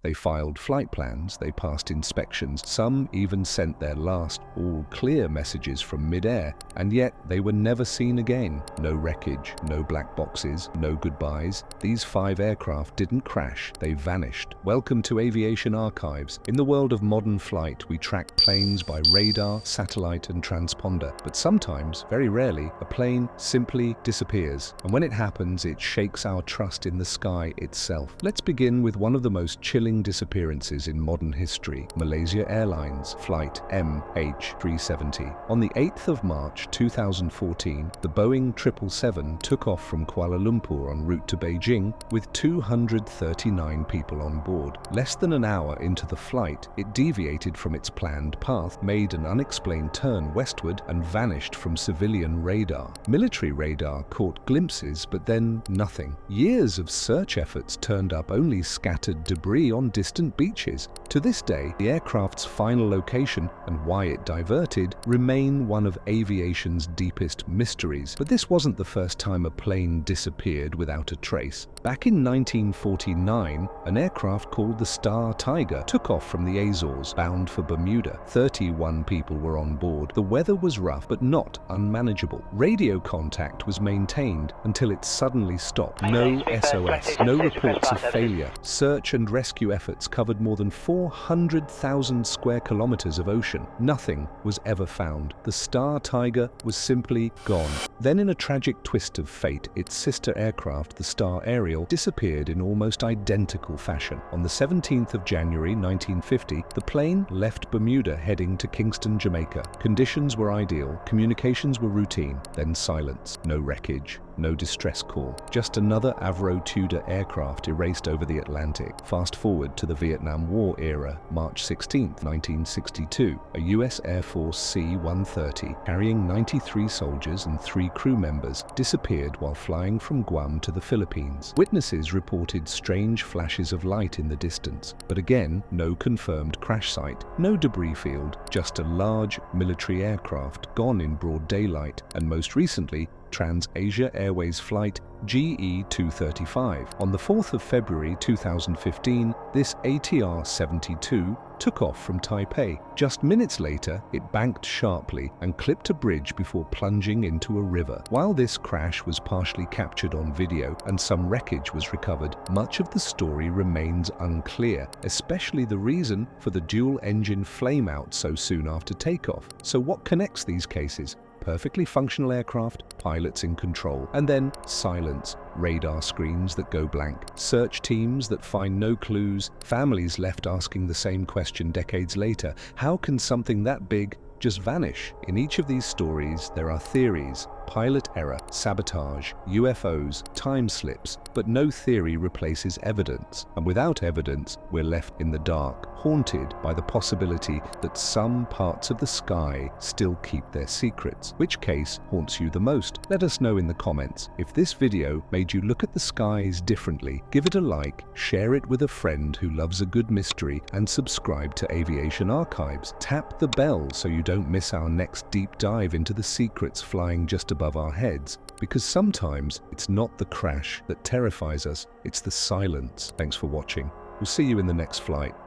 They filed flight plans, they passed inspections, some even sent their last all-clear messages from mid-air, and yet they were never seen again. No wreckage, no black boxes, no goodbyes. These 5 aircraft didn't crash, they vanished. Welcome to Aviation Archives. In the world of modern flight, we track planes by radar, satellite, and transponder. But sometimes, very rarely, a plane simply disappears. And when it happens, it shakes our trust in the sky itself. Let's begin with one of the most chilling disappearances in modern history, Malaysia Airlines Flight MH370. On the 8th of March 2014, the Boeing 777 took off from Kuala Lumpur en route to Beijing with 239 people on board. Less than an hour into the flight, it deviated from its planned path, made an unexplained turn westward, and vanished from civilian radar. Military radar caught glimpses, but then nothing. Years of search efforts turned up only scattered debris on distant beaches. To this day, the aircraft's final location and why it diverted remain one of aviation's deepest mysteries. But this wasn't the first time a plane disappeared without a trace. Back in 1949, an aircraft called the Star Tiger took off from the Azores, bound for Bermuda. 31 people were on board. The weather was rough, but not unmanageable. Radio contact was maintained until it suddenly stopped. No SOS, no reports of failure. Search and rescue efforts covered more than 400,000 square kilometers of ocean. Nothing was ever found. The Star Tiger was simply gone. Then, in a tragic twist of fate, its sister aircraft, the Star Ariel, disappeared in almost identical fashion. On the 17th of January 1950, the plane left Bermuda heading to Kingston, Jamaica. Conditions were ideal, communications were routine, then silence. No wreckage, no distress call. Just another Avro Tudor aircraft erased over the Atlantic. Fast forward to the Vietnam War era, March 16, 1962. A US Air Force C-130, carrying 93 soldiers and 3 crew members, disappeared while flying from Guam to the Philippines. Witnesses reported strange flashes of light in the distance, but again, no confirmed crash site, no debris field, just a large military aircraft gone in broad daylight, and most recently, Trans-Asia Airways Flight GE235. On the 4th of February 2015, this ATR-72 took off from Taipei. Just minutes later, it banked sharply and clipped a bridge before plunging into a river. While this crash was partially captured on video and some wreckage was recovered, much of the story remains unclear, especially the reason for the dual-engine flameout so soon after takeoff. So what connects these cases? Perfectly functional aircraft, pilots in control, and then silence, radar screens that go blank, search teams that find no clues, families left asking the same question decades later. How can something that big just vanish? In each of these stories, there are theories: pilot error, sabotage, UFOs, time slips, but no theory replaces evidence. And without evidence, we're left in the dark, haunted by the possibility that some parts of the sky still keep their secrets. Which case haunts you the most? Let us know in the comments. If this video made you look at the skies differently, give it a like, share it with a friend who loves a good mystery, and subscribe to Aviation Archives. Tap the bell so you don't miss our next deep dive into the secrets flying just above our heads, because sometimes it's not the crash that terrifies us, it's the silence. Thanks for watching. We'll see you in the next flight.